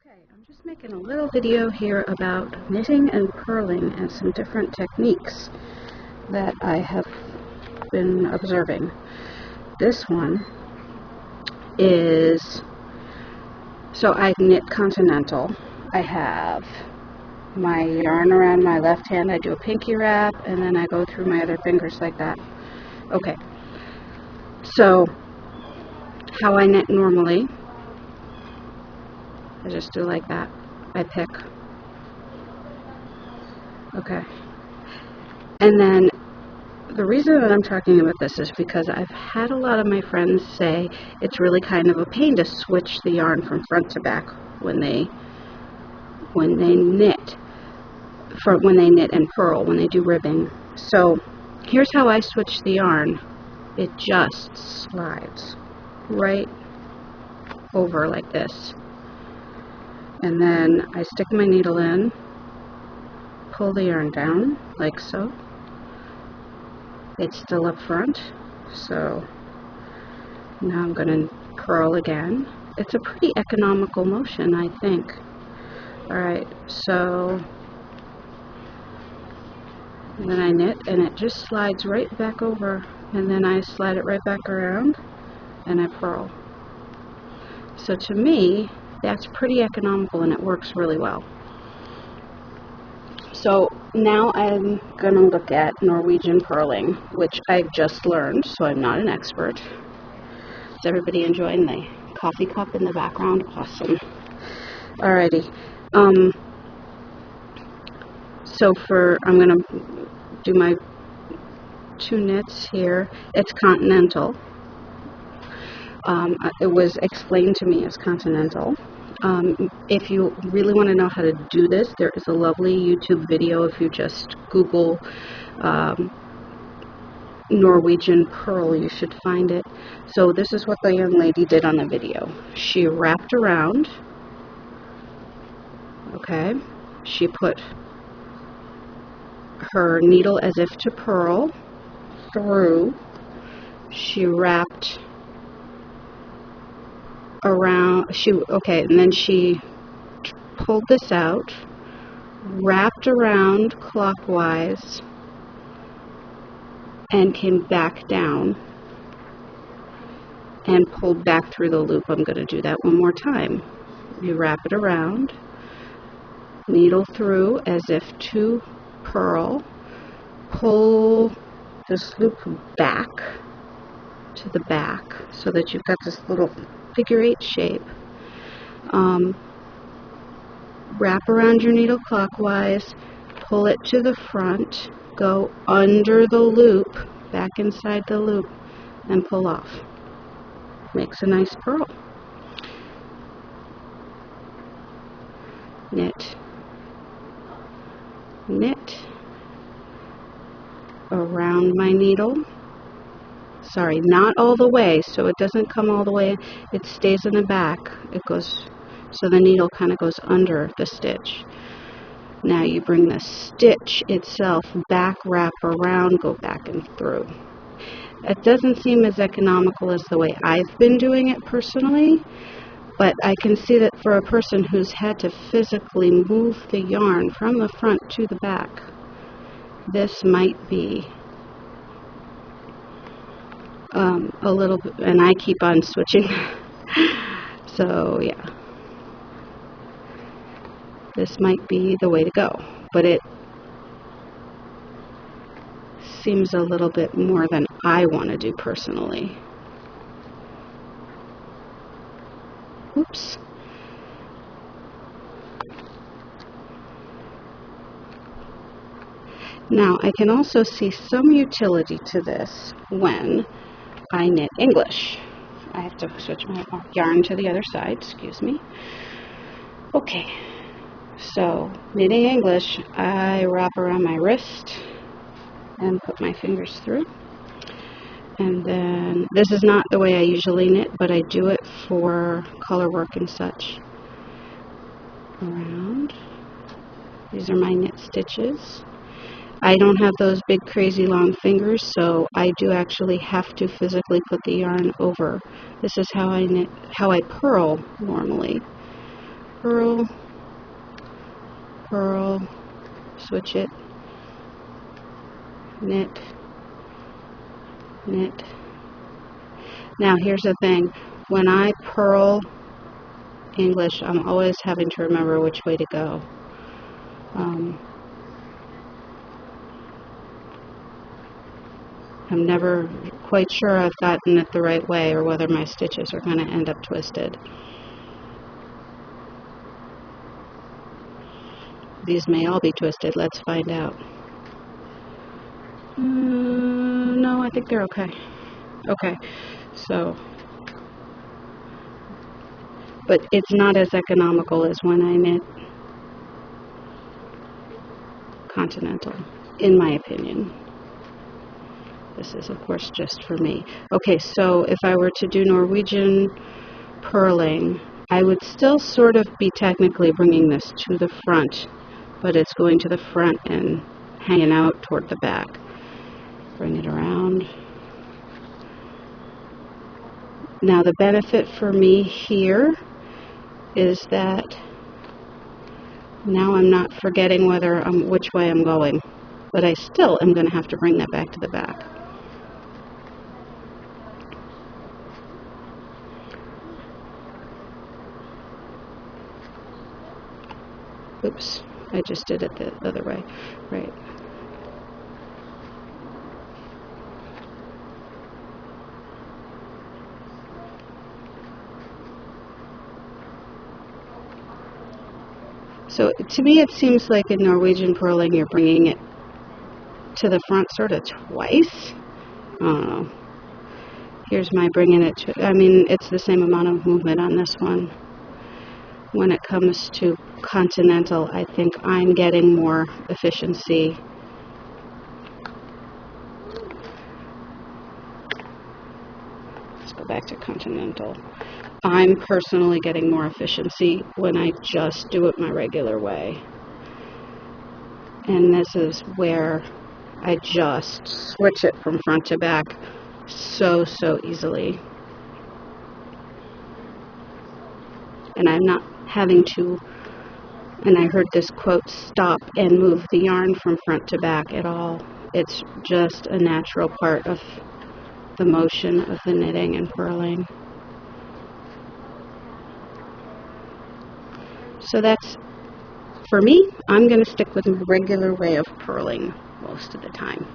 Okay, I'm just making a little video here about knitting and purling and some different techniques that I have been observing. This one is, so I knit Continental. I have my yarn around my left hand, I do a pinky wrap, and then I go through my other fingers like that. Okay, so how I knit normally, I just do like that. I pick. Okay. And then the reason that I'm talking about this is because I've had a lot of my friends say it's really kind of a pain to switch the yarn from front to back when they knit and purl, when they do ribbing. So here's how I switch the yarn. It just slides right over like this. And then I stick my needle in, pull the yarn down like so. It's still up front, so now I'm going to purl again. It's a pretty economical motion, I think. Alright, so then I knit and it just slides right back over, and then I slide it right back around and I purl. So to me, that's pretty economical and it works really well. So now I'm going to look at Norwegian purling, which I've just learned, so I'm not an expert. Is everybody enjoying the coffee cup in the background? Awesome. Alrighty. So I'm going to do my 2 knits here. It's Continental. It was explained to me as Continental. If you really want to know how to do this, there is a lovely YouTube video if you just Google Norwegian purl, you should find it. So this is what the young lady did on the video. She wrapped around, okay, she put her needle as if to purl through, she wrapped around, and then she pulled this out, wrapped around clockwise, and came back down and pulled back through the loop. I'm going to do that one more time. You wrap it around, needle through as if to purl, pull this loop back to the back so that you've got this little figure 8 shape. Wrap around your needle clockwise, pull it to the front, go under the loop, back inside the loop, and pull off. Makes a nice purl. Knit, knit around my needle. Sorry, not all the way, so it doesn't come all the way, it stays in the back. It goes, so the needle kind of goes under the stitch. Now you bring the stitch itself back, wrap around, go back and through. It doesn't seem as economical as the way I've been doing it personally, but I can see that for a person who's had to physically move the yarn from the front to the back, this might be a little bit, and I keep on switching. So yeah, this might be the way to go, but it seems a little bit more than I want to do personally. Oops. Now I can also see some utility to this when I knit English. I have to switch my yarn to the other side, excuse me. Okay, so knitting English, I wrap around my wrist and put my fingers through. And then, this is not the way I usually knit, but I do it for color work and such. Around. These are my knit stitches. I don't have those big crazy long fingers, so I do actually have to physically put the yarn over. This is how I knit, how I purl normally. purl, purl, switch it, knit, knit. Now here's the thing, when I purl English, I'm always having to remember which way to go. I'm never quite sure I've gotten it the right way or whether my stitches are going to end up twisted. These may all be twisted. Let's find out. No, I think they're okay. Okay, so, but it's not as economical as when I knit Continental, in my opinion. This is, of course, just for me. Okay, so if I were to do Norwegian purling, I would still sort of be technically bringing this to the front, but it's going to the front and hanging out toward the back. Bring it around. Now the benefit for me here is that now I'm not forgetting which way I'm going, but I still am going to have to bring that back to the back. Oops, I just did it the other way, right. So to me it seems like in Norwegian purling you're bringing it to the front sort of twice. I don't know. Here's my bringing it to, I mean, it's the same amount of movement on this one. When it comes to Continental, I think I'm getting more efficiency. Let's go back to Continental. I'm personally getting more efficiency when I just do it my regular way. And this is where I just switch it from front to back so easily. And I'm not having to, and I heard this quote, stop and move the yarn from front to back at all. It's just a natural part of the motion of the knitting and purling. So that's, for me, I'm going to stick with a regular way of purling most of the time.